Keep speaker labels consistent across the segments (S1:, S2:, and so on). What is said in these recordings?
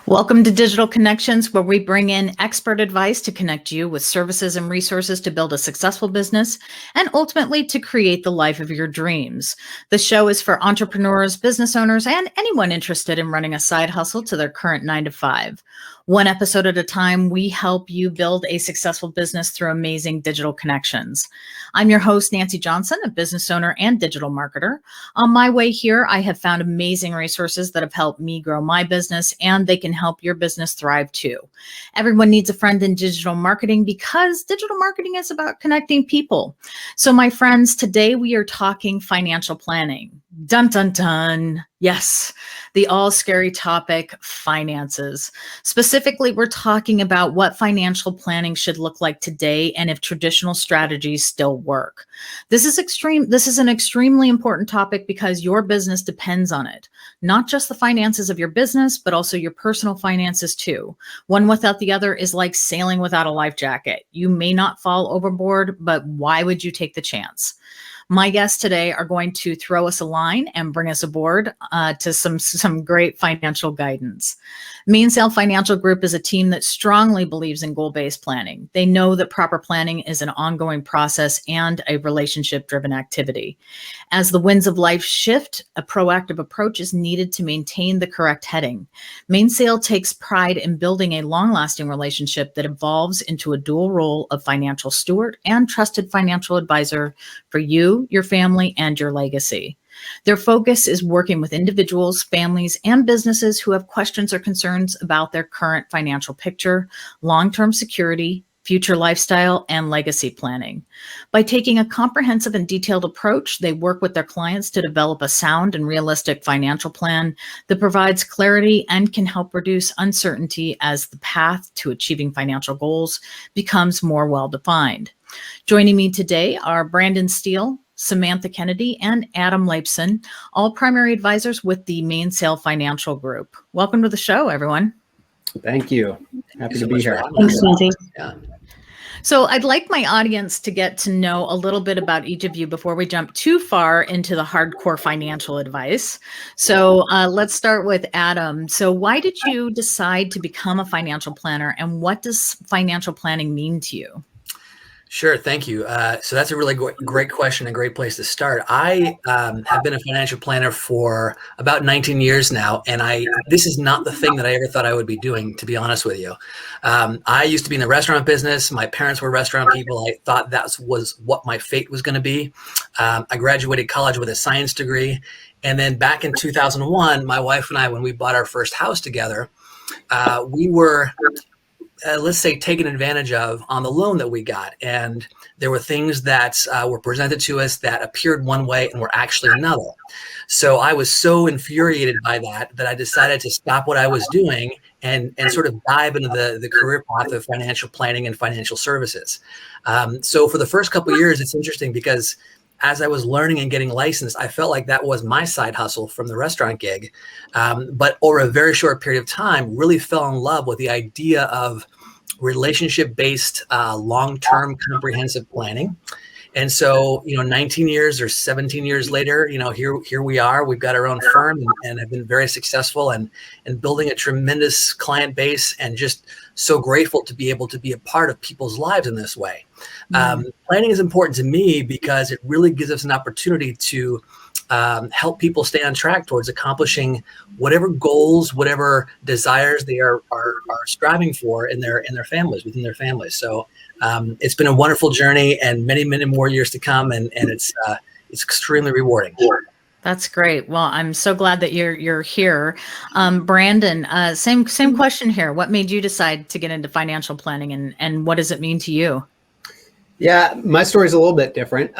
S1: Welcome to Digital Connections, where we bring in expert advice to connect you with services and resources to build a successful business and ultimately to create the life of your dreams. The show is for entrepreneurs, business owners, and anyone interested in running a side hustle to their current 9-to-5. One episode at a time, we help you build a successful business through amazing digital connections. I'm your host, Nancee Johnson, a business owner and digital marketer. On my way here, I have found amazing resources that have helped me grow my business, and they can help your business thrive too. Everyone needs a friend in digital marketing because digital marketing is about connecting people. So my friends, today we are talking financial planning. Dun, dun, dun. Yes, the all scary topic, finances. Specifically, we're talking about what financial planning should look like today and if traditional strategies still work. This is an extremely important topic because your business depends on it. Not just the finances of your business, but also your personal finances too. One without the other is like sailing without a life jacket. You may not fall overboard, but why would you take the chance? My guests today are going to throw us a line and bring us aboard to some great financial guidance. Mainsail Financial Group is a team that strongly believes in goal-based planning. They know that proper planning is an ongoing process and a relationship-driven activity. As the winds of life shift, a proactive approach is needed to maintain the correct heading. Mainsail takes pride in building a long-lasting relationship that evolves into a dual role of financial steward and trusted financial advisor for you, your family, and your legacy. Their focus is working with individuals, families, and businesses who have questions or concerns about their current financial picture, long-term security, future lifestyle, and legacy planning. By taking a comprehensive and detailed approach, they work with their clients to develop a sound and realistic financial plan that provides clarity and can help reduce uncertainty as the path to achieving financial goals becomes more well-defined. Joining me today are Brandon Steele, Samantha Kennedy, and Adam Leibson, all primary advisors with the Mainsail Financial Group. Welcome to the show, everyone.
S2: Thank you. Happy to be here.
S1: Thanks, Nancee. Yeah. So I'd like my audience to get to know a little bit about each of you before we jump too far into the hardcore financial advice. So let's start with Adam. So why did you decide to become a financial planner, and what does financial planning mean to you?
S3: Sure. Thank you. So that's a really great question, a great place to start. I have been a financial planner for about 19 years now, and this is not the thing that I ever thought I would be doing, to be honest with you. I used to be in the restaurant business. My parents were restaurant people. I thought that was what my fate was going to be. I graduated college with a science degree. And then back in 2001, my wife and I, when we bought our first house together, we were let's say, taken advantage of on the loan that we got. And there were things that were presented to us that appeared one way and were actually another. So I was so infuriated by that I decided to stop what I was doing and sort of dive into the career path of financial planning and financial services. So for the first couple of years, it's interesting because as I was learning and getting licensed, I felt like that was my side hustle from the restaurant gig. But over a very short period of time, really fell in love with the idea of relationship-based, long-term comprehensive planning. And so, 19 years or 17 years later, here we are. We've got our own firm and have been very successful and building a tremendous client base, and just so grateful to be able to be a part of people's lives in this way. Planning is important to me because it really gives us an opportunity to help people stay on track towards accomplishing whatever goals, whatever desires they are striving for in their families, within their families. So it's been a wonderful journey, and many, many more years to come, and it's extremely rewarding.
S1: That's great. Well, I'm so glad that you're here. Brandon, same question here. What made you decide to get into financial planning, and what does it mean to you?
S2: Yeah, my story is a little bit different.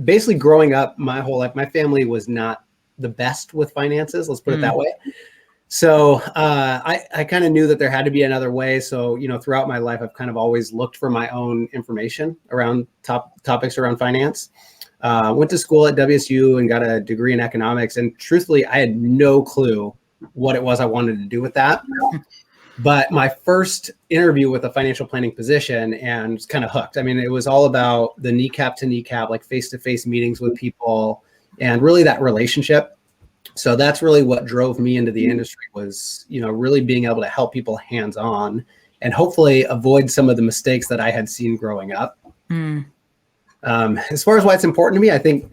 S2: Basically, growing up my whole life, my family was not the best with finances. Let's put it that way. So I kind of knew that there had to be another way. So, throughout my life, I've kind of always looked for my own information around topics around finance. Went to school at WSU and got a degree in economics. And truthfully, I had no clue what it was I wanted to do with that. But my first interview with a financial planning position, and was kind of hooked. I mean, it was all about the kneecap to kneecap, like face-to-face meetings with people, and really that relationship. So that's really what drove me into the industry was, really being able to help people hands-on and hopefully avoid some of the mistakes that I had seen growing up.
S1: Mm.
S2: As far as why it's important to me, I think,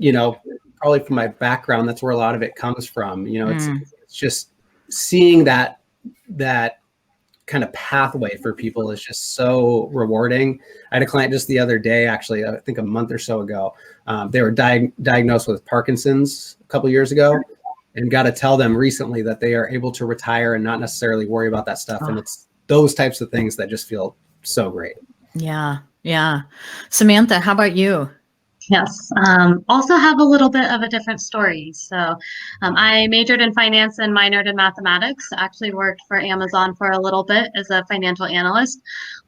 S2: probably from my background, that's where a lot of it comes from. It's just seeing that kind of pathway for people is just so rewarding. I had a client just the other day, actually, I think a month or so ago. They were diagnosed with Parkinson's a couple years ago, and got to tell them recently that they are able to retire and not necessarily worry about that stuff. And it's those types of things that just feel so great.
S1: Yeah. Yeah. Samantha, how about you?
S4: Yes. Also have a little bit of a different story. So I majored in finance and minored in mathematics. Actually worked for Amazon for a little bit as a financial analyst.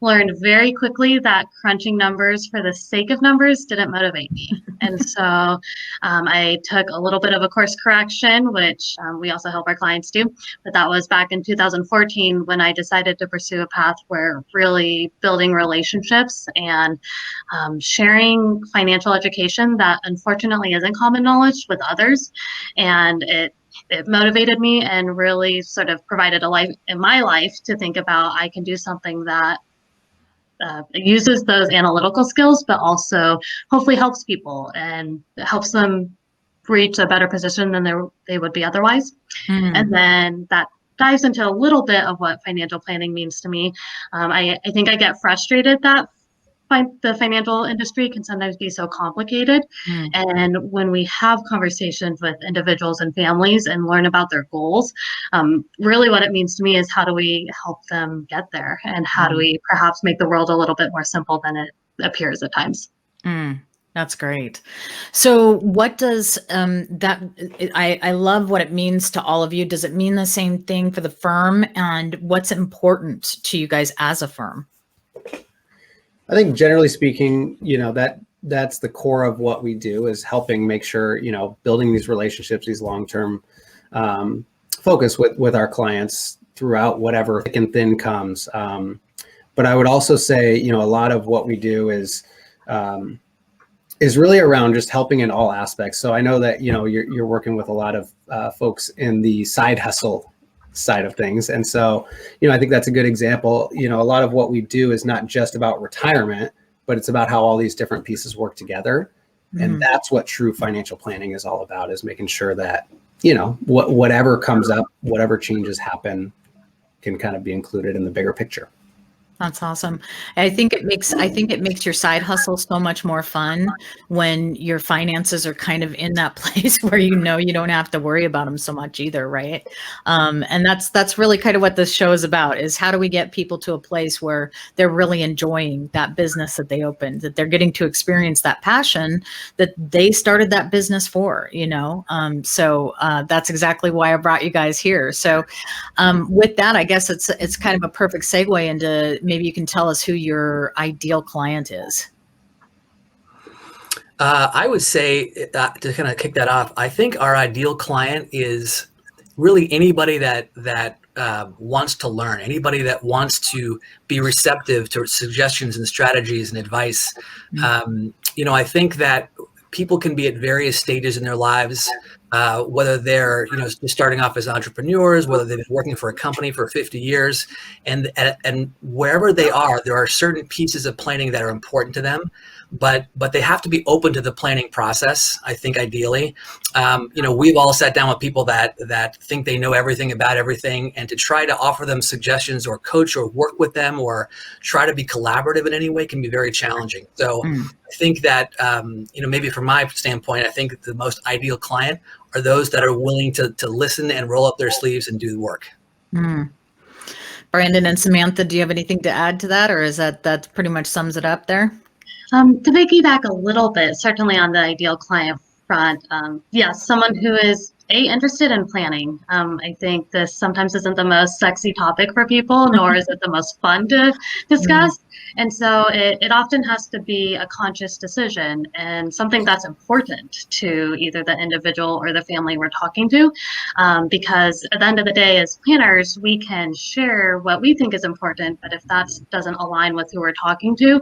S4: Learned very quickly that crunching numbers for the sake of numbers didn't motivate me. And so I took a little bit of a course correction, which we also help our clients do. But that was back in 2014 when I decided to pursue a path where really building relationships and sharing financial education that unfortunately isn't common knowledge with others. And it motivated me and really sort of provided a life in my life to think about I can do something that uses those analytical skills, but also hopefully helps people and helps them reach a better position than they would be otherwise. And then that dives into a little bit of what financial planning means to me. I think I get frustrated that the financial industry can sometimes be so complicated. And when we have conversations with individuals and families and learn about their goals, really what it means to me is how do we help them get there? And how do we perhaps make the world a little bit more simple than it appears at times?
S1: That's great. So what does I love what it means to all of you. Does it mean the same thing for the firm? And what's important to you guys as a firm?
S2: I think generally speaking, that's the core of what we do is helping make sure, building these relationships, these long-term focus with our clients throughout whatever thick and thin comes. But I would also say, a lot of what we do is really around just helping in all aspects. So I know that, you're working with a lot of folks in the side hustle side of things. And so, I think that's a good example. A lot of what we do is not just about retirement, but it's about how all these different pieces work together. And that's what true financial planning is all about, is making sure that, whatever comes up, whatever changes happen can kind of be included in the bigger picture.
S1: That's awesome. I think it makes your side hustle so much more fun when your finances are kind of in that place where you don't have to worry about them so much either, right? And that's really kind of what this show is about, is how do we get people to a place where they're really enjoying that business that they opened, that they're getting to experience that passion that they started that business for, So that's exactly why I brought you guys here. So with that, I guess it's kind of a perfect segue into maybe you can tell us who your ideal client is.
S3: I would say, to kind of kick that off, I think our ideal client is really anybody that wants to learn, anybody that wants to be receptive to suggestions and strategies and advice. I think that people can be at various stages in their lives, whether they're just starting off as entrepreneurs, whether they've been working for a company for 50 years, and wherever they are, there are certain pieces of planning that are important to them. But they have to be open to the planning process, I think, ideally. We've all sat down with people that think they know everything about everything, and to try to offer them suggestions or coach or work with them or try to be collaborative in any way can be very challenging. So I think that, maybe from my standpoint, I think the most ideal client are those that are willing to listen and roll up their sleeves and do the work.
S1: Brandon and Samantha, do you have anything to add to that, or is that pretty much sums it up there?
S4: To piggyback a little bit, certainly on the ideal client front, yes, someone who is interested in planning. I think this sometimes isn't the most sexy topic for people, nor is it the most fun to discuss. And so it often has to be a conscious decision and something that's important to either the individual or the family we're talking to. Because at the end of the day, as planners, we can share what we think is important, but if that doesn't align with who we're talking to,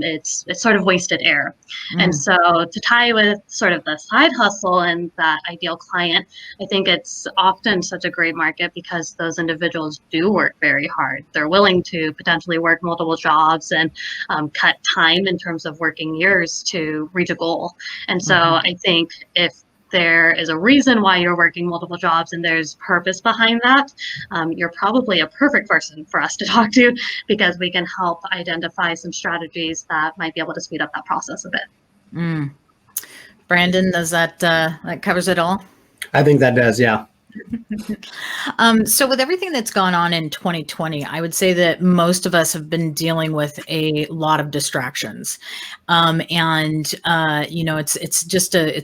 S4: it's sort of wasted air. And so to tie with sort of the side hustle and that ideal client client. I think it's often such a great market because those individuals do work very hard. They're willing to potentially work multiple jobs and cut time in terms of working years to reach a goal. And so I think if there is a reason why you're working multiple jobs and there's purpose behind that, you're probably a perfect person for us to talk to, because we can help identify some strategies that might be able to speed up that process a bit.
S1: Brandon, does that covers it all?
S2: I think that does, yeah.
S1: So with everything that's gone on in 2020, I would say that most of us have been dealing with a lot of distractions. It's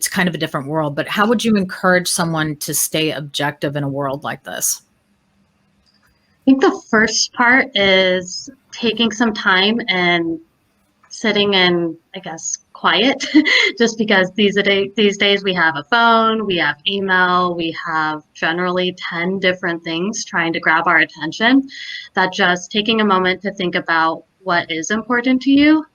S1: kind of a different world, but how would you encourage someone to stay objective in a world like this?
S4: I think the first part is taking some time and sitting in, I guess, quiet, just because these days we have a phone, we have email, we have generally 10 different things trying to grab our attention, that just taking a moment to think about what is important to you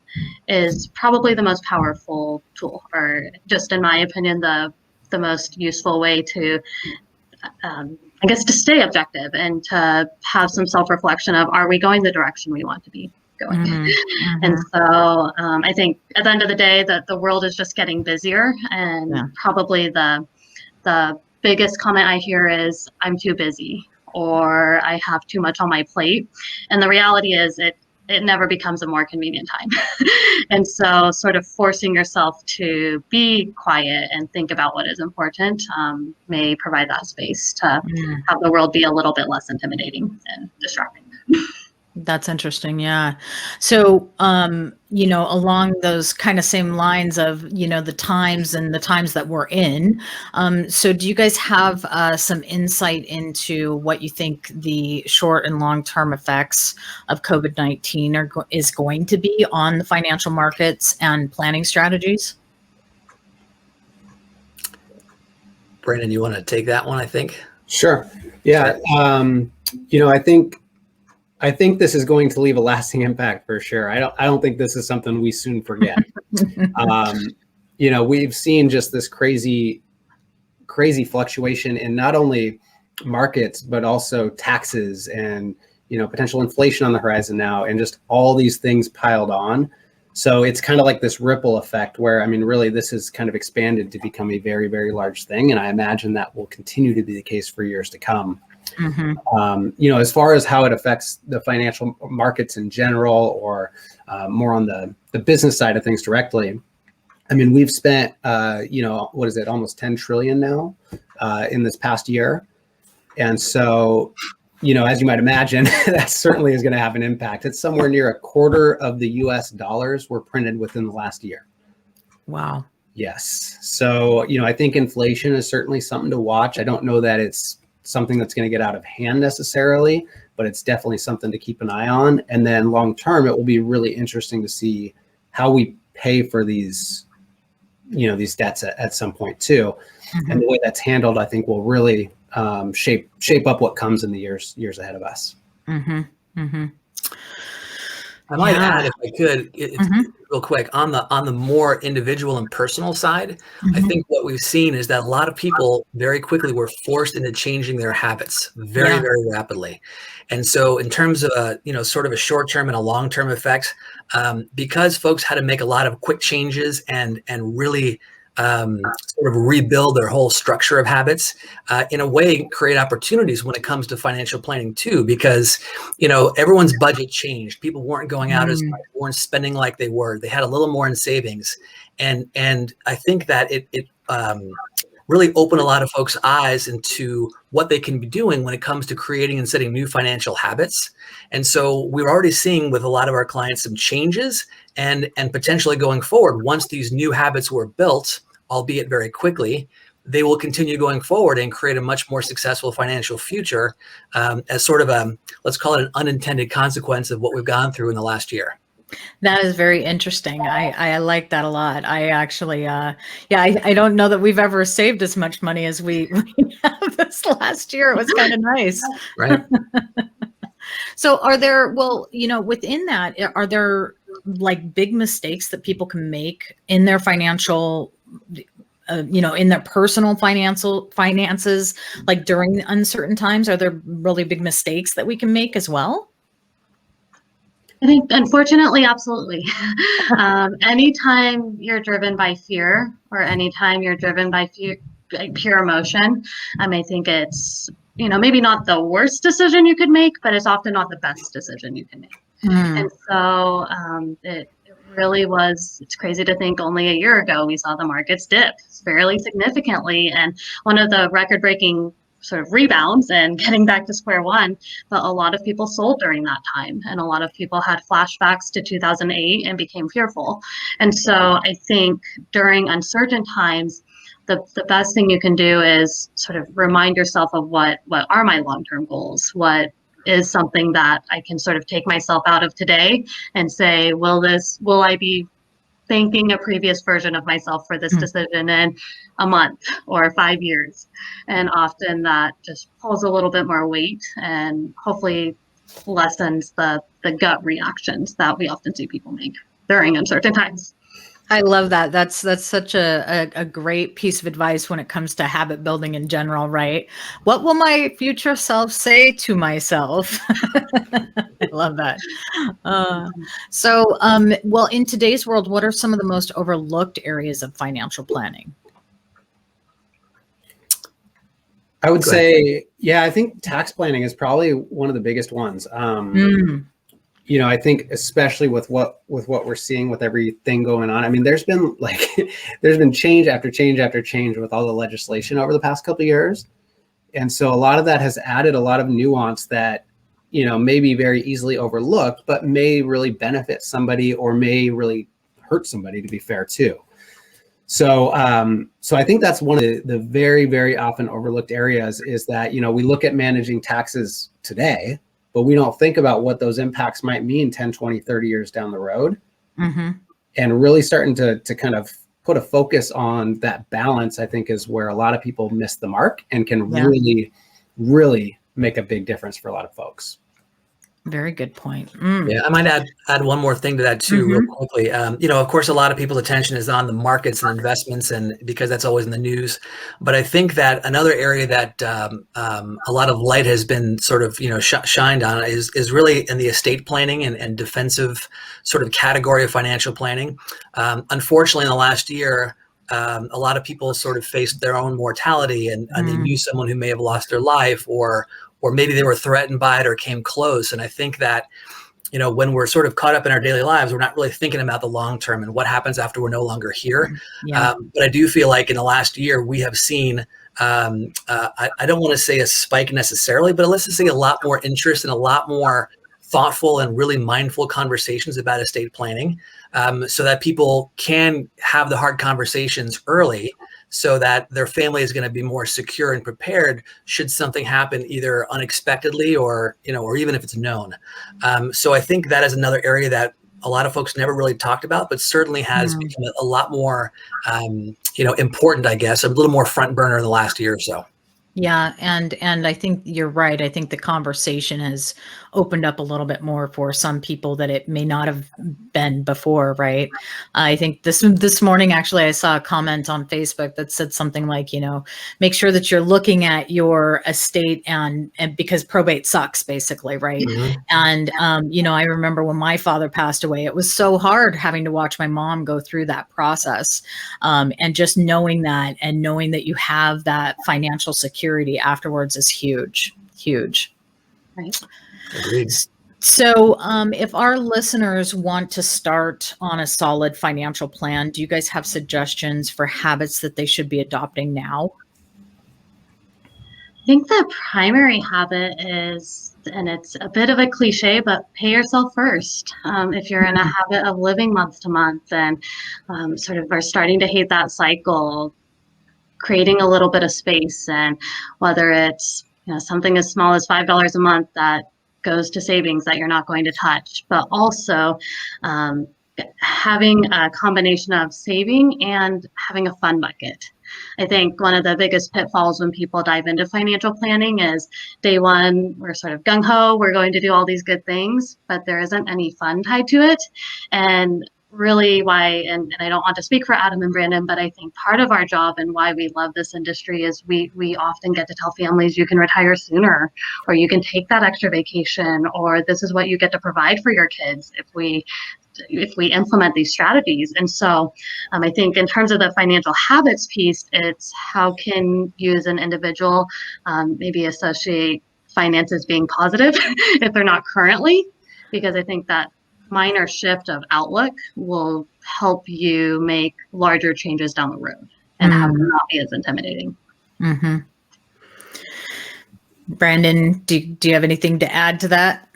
S4: is probably the most powerful tool, or just in my opinion, the most useful way to I guess to stay objective and to have some self-reflection of, are we going the direction we want to be going? And so I think at the end of the day that the world is just getting busier, and probably the biggest comment I hear is, I'm too busy, or I have too much on my plate. And the reality is it never becomes a more convenient time. And so sort of forcing yourself to be quiet and think about what is important may provide that space to have the world be a little bit less intimidating and distracting.
S1: That's interesting. Yeah. So, along those kind of same lines of, the times that we're in. So do you guys have some insight into what you think the short and long-term effects of COVID-19 is going to be on the financial markets and planning strategies?
S3: Brandon, you want to take that one, I think?
S2: Sure. Yeah. I think this is going to leave a lasting impact for sure. I don't think this is something we soon forget. We've seen just this crazy fluctuation in not only markets, but also taxes and, potential inflation on the horizon now, and just all these things piled on. So it's kind of like this ripple effect where, really this has kind of expanded to become a very, very large thing. And I imagine that will continue to be the case for years to come. As far as how it affects the financial markets in general, or more on the business side of things directly, we've spent, what is it, almost 10 trillion now in this past year. And so, as you might imagine, that certainly is going to have an impact. It's somewhere near a quarter of the US dollars were printed within the last year.
S1: Wow.
S2: Yes. So, I think inflation is certainly something to watch. I don't know that it's something that's going to get out of hand necessarily, but it's definitely something to keep an eye on. And then long term, it will be really interesting to see how we pay for these, these debts at some point too. And the way that's handled, I think, will really shape up what comes in the years ahead of us.
S3: I might add, if I could, real quick, on the more individual and personal side, I think what we've seen is that a lot of people very quickly were forced into changing their habits very, very rapidly. And so in terms of sort of a short-term and a long-term effect, because folks had to make a lot of quick changes and really sort of rebuild their whole structure of habits, in a way create opportunities when it comes to financial planning too, because, everyone's budget changed. People weren't going out as much, weren't spending like they were. They had a little more in savings. And I think that it really opened a lot of folks' eyes into what they can be doing when it comes to creating and setting new financial habits. And so we're already seeing with a lot of our clients some changes, and potentially going forward, once these new habits were built, albeit very quickly, they will continue going forward and create a much more successful financial future, as sort of let's call it an unintended consequence of what we've gone through in the last year.
S1: That is very interesting. I like that a lot. I actually, I don't know that we've ever saved as much money as we have this last year. It was kind of nice.
S3: Right.
S1: So within that, are there like big mistakes that people can make in their financial in their personal finances, like during uncertain times? Are there really big mistakes that we can make as well?
S4: I think, unfortunately, absolutely. Anytime you're driven by fear, or anytime you're driven by fear, like pure emotion, I think it's, maybe not the worst decision you could make, but it's often not the best decision you can make. And so it really was, it's crazy to think only a year ago we saw the markets dip fairly significantly. And one of the record-breaking sort of rebounds and getting back to square one, but a lot of people sold during that time, and a lot of people had flashbacks to 2008 and became fearful. And so I think during uncertain times, the best thing you can do is sort of remind yourself of what are my long-term goals, what is something that I can sort of take myself out of today and say, will I be thanking a previous version of myself for this decision in a month or 5 years? And often that just pulls a little bit more weight and hopefully lessens the gut reactions that we often see people make during uncertain times.
S1: I love that. That's such a great piece of advice when it comes to habit building in general, right? What will my future self say to myself? I love that. Well, in today's world, what are some of the most overlooked areas of financial planning?
S2: I would say, I think tax planning is probably one of the biggest ones. I think especially with what we're seeing with everything going on. There's been change after change after change with all the legislation over the past couple of years. And so a lot of that has added a lot of nuance that, may be very easily overlooked, but may really benefit somebody or may really hurt somebody, to be fair too. So I think that's one of the very, very often overlooked areas is that, we look at managing taxes today, but we don't think about what those impacts might mean 10, 20, 30 years down the road. And really starting to kind of put a focus on that balance, I think, is where a lot of people miss the mark and can really, really make a big difference for a lot of folks.
S1: Very good point.
S3: Yeah, I might add one more thing to that too, real quickly. Of course, a lot of people's attention is on the markets and investments, and because that's always in the news. But I think that another area that a lot of light has been sort of shined on is really in the estate planning and defensive sort of category of financial planning. Unfortunately, in the last year, a lot of people sort of faced their own mortality, and they knew someone who may have lost their life, or maybe they were threatened by it or came close. And I think that, when we're sort of caught up in our daily lives, we're not really thinking about the long term and what happens after we're no longer here. But I do feel like in the last year, we have seen, I don't want to say a spike necessarily, but let's just say a lot more interest and a lot more thoughtful and really mindful conversations about estate planning, so that people can have the hard conversations early, so that their family is going to be more secure and prepared should something happen, either unexpectedly or even if it's known. So I think that is another area that a lot of folks never really talked about, but certainly has become a lot more, important, I guess, a little more front burner in the last year or so.
S1: Yeah, and I think you're right. I think the conversation has opened up a little bit more for some people that it may not have been before, right? I think this morning, actually, I saw a comment on Facebook that said something like, make sure that you're looking at your estate and because probate sucks, basically, right? And I remember when my father passed away, it was so hard having to watch my mom go through that process, and just knowing that you have that financial security afterwards is huge.
S4: Right.
S3: Agreed.
S1: So if our listeners want to start on a solid financial plan, do you guys have suggestions for habits that they should be adopting now?
S4: I think the primary habit is, and it's a bit of a cliche, but pay yourself first. If you're in a habit of living month to month and sort of are starting to hate that cycle, creating a little bit of space, and whether it's something as small as $5 a month that goes to savings that you're not going to touch, but also having a combination of saving and having a fun bucket. I think one of the biggest pitfalls when people dive into financial planning is day one, we're sort of gung-ho, we're going to do all these good things, but there isn't any fun tied to it. And really why, and I don't want to speak for Adam and Brandon, but I think part of our job and why we love this industry is we often get to tell families you can retire sooner, or you can take that extra vacation, or this is what you get to provide for your kids if we implement these strategies. And so I think in terms of the financial habits piece, it's how can you as an individual maybe associate finances being positive if they're not currently, because I think that minor shift of outlook will help you make larger changes down the road and have them not be as intimidating.
S1: Mm-hmm. Brandon, do you have anything to add to that?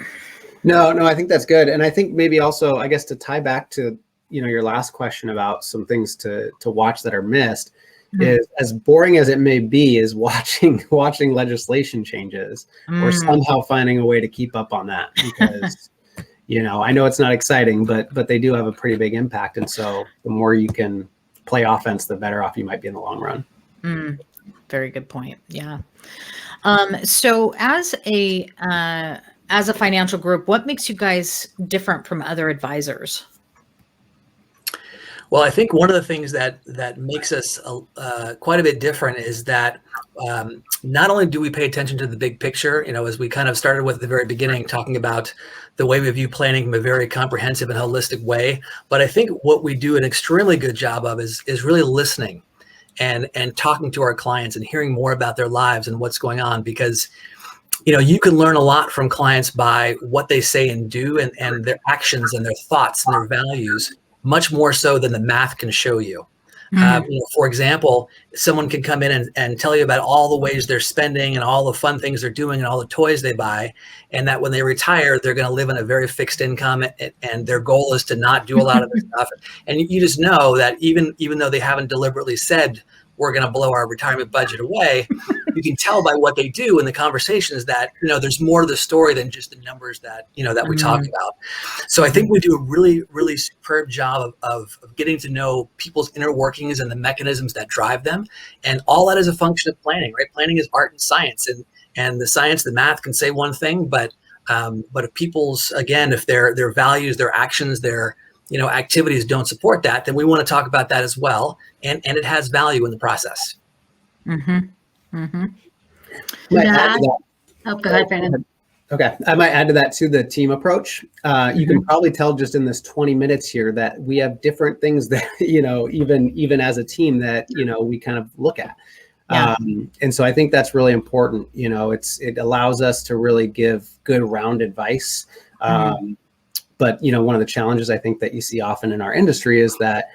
S2: No, I think that's good. And I think maybe also, I guess, to tie back to, your last question about some things to watch that are missed, is as boring as it may be, is watching legislation changes or somehow finding a way to keep up on that, because I know it's not exciting, but they do have a pretty big impact. And so the more you can play offense, the better off you might be in the long run.
S1: Very good point. Yeah. So as a financial group, what makes you guys different from other advisors?
S3: Well, I think one of the things that makes us quite a bit different is that not only do we pay attention to the big picture, as we kind of started with at the very beginning, talking about the way we view planning from a very comprehensive and holistic way, but I think what we do an extremely good job of is really listening and talking to our clients and hearing more about their lives and what's going on, because you can learn a lot from clients by what they say and do, and their actions and their thoughts and their values, much more so than the math can show you. For example, someone can come in and tell you about all the ways they're spending and all the fun things they're doing and all the toys they buy, and that when they retire, they're going to live on a very fixed income, and their goal is to not do a lot of this stuff. And you just know that even though they haven't deliberately said, we're going to blow our retirement budget away, you can tell by what they do in the conversations that, there's more to the story than just the numbers that we talk about. So I think we do a really, really superb job of getting to know people's inner workings and the mechanisms that drive them. And all that is a function of planning, right? Planning is art and science, and the science, the math can say one thing, but if people's, again, if their values, their actions, their activities don't support that, then we want to talk about that as well. And it has value in the process.
S4: Yeah. Oh, go ahead, Brandon.
S2: Okay. I might add to that too, the team approach. You can probably tell just in this 20 minutes here that we have different things that, even as a team that, we kind of look at. Yeah. And so I think that's really important. It allows us to really give good round advice. But, one of the challenges I think that you see often in our industry is that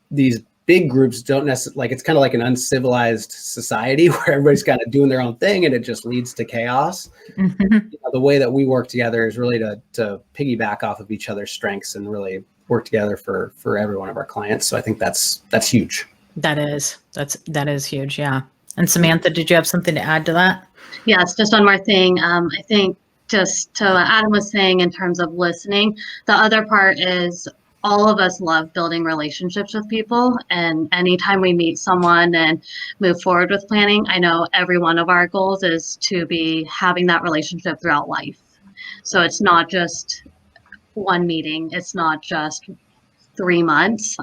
S2: these big groups don't necessarily, it's kind of like an uncivilized society where everybody's kind of doing their own thing and it just leads to chaos. The way that we work together is really to piggyback off of each other's strengths and really work together for every one of our clients. So I think that's huge. That
S1: is huge. Yeah. And Samantha, did you have something to add to that?
S4: Yes, just one more thing. I think just to what Adam was saying in terms of listening, the other part is all of us love building relationships with people. And anytime we meet someone and move forward with planning, I know every one of our goals is to be having that relationship throughout life. So it's not just one meeting. It's not just 3 months.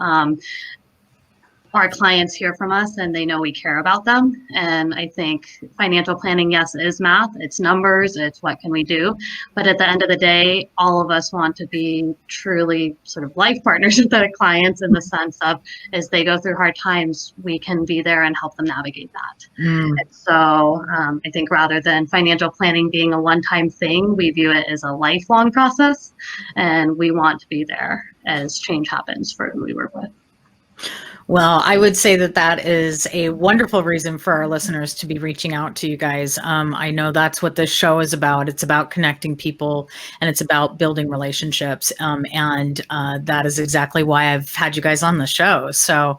S4: Our clients hear from us and they know we care about them. And I think financial planning, yes, is math, it's numbers, it's what can we do. But at the end of the day, all of us want to be truly sort of life partners with our clients in the sense of as they go through hard times, we can be there and help them navigate that. And so I think rather than financial planning being a one-time thing, we view it as a lifelong process. And we want to be there as change happens for who we work with.
S1: Well, I would say that is a wonderful reason for our listeners to be reaching out to you guys. I know that's what this show is about. It's about connecting people and it's about building relationships. And that is exactly why I've had you guys on the show. So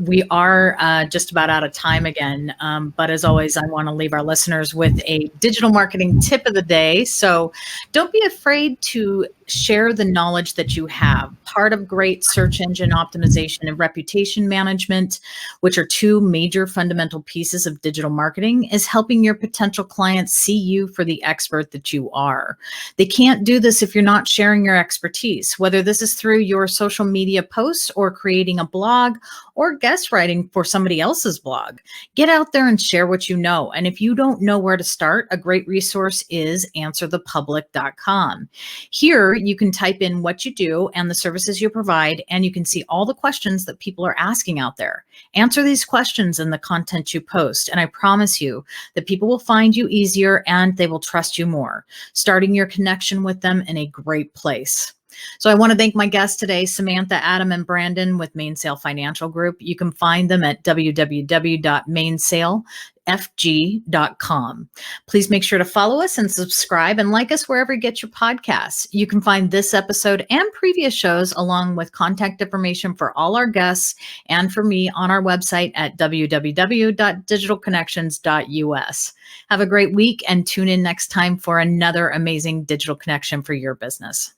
S1: we are just about out of time again. But as always, I want to leave our listeners with a digital marketing tip of the day. So don't be afraid to share the knowledge that you have. Part of great search engine optimization and reputation reputation management, which are two major fundamental pieces of digital marketing, is helping your potential clients see you for the expert that you are. They can't do this if you're not sharing your expertise, whether this is through your social media posts or creating a blog or guest writing for somebody else's blog. Get out there and share what you know. And if you don't know where to start, a great resource is answerthepublic.com. Here, you can type in what you do and the services you provide, and you can see all the questions that people are asking out there. Answer these questions in the content you post, and I promise you that people will find you easier and they will trust you more, starting your connection with them in a great place. So I want to thank my guests today, Samantha, Adam, and Brandon with Mainsail Financial Group. You can find them at www.mainsailfg.com. Please make sure to follow us and subscribe and like us wherever you get your podcasts. You can find this episode and previous shows along with contact information for all our guests and for me on our website at www.digitalconnections.us. Have a great week and tune in next time for another amazing digital connection for your business.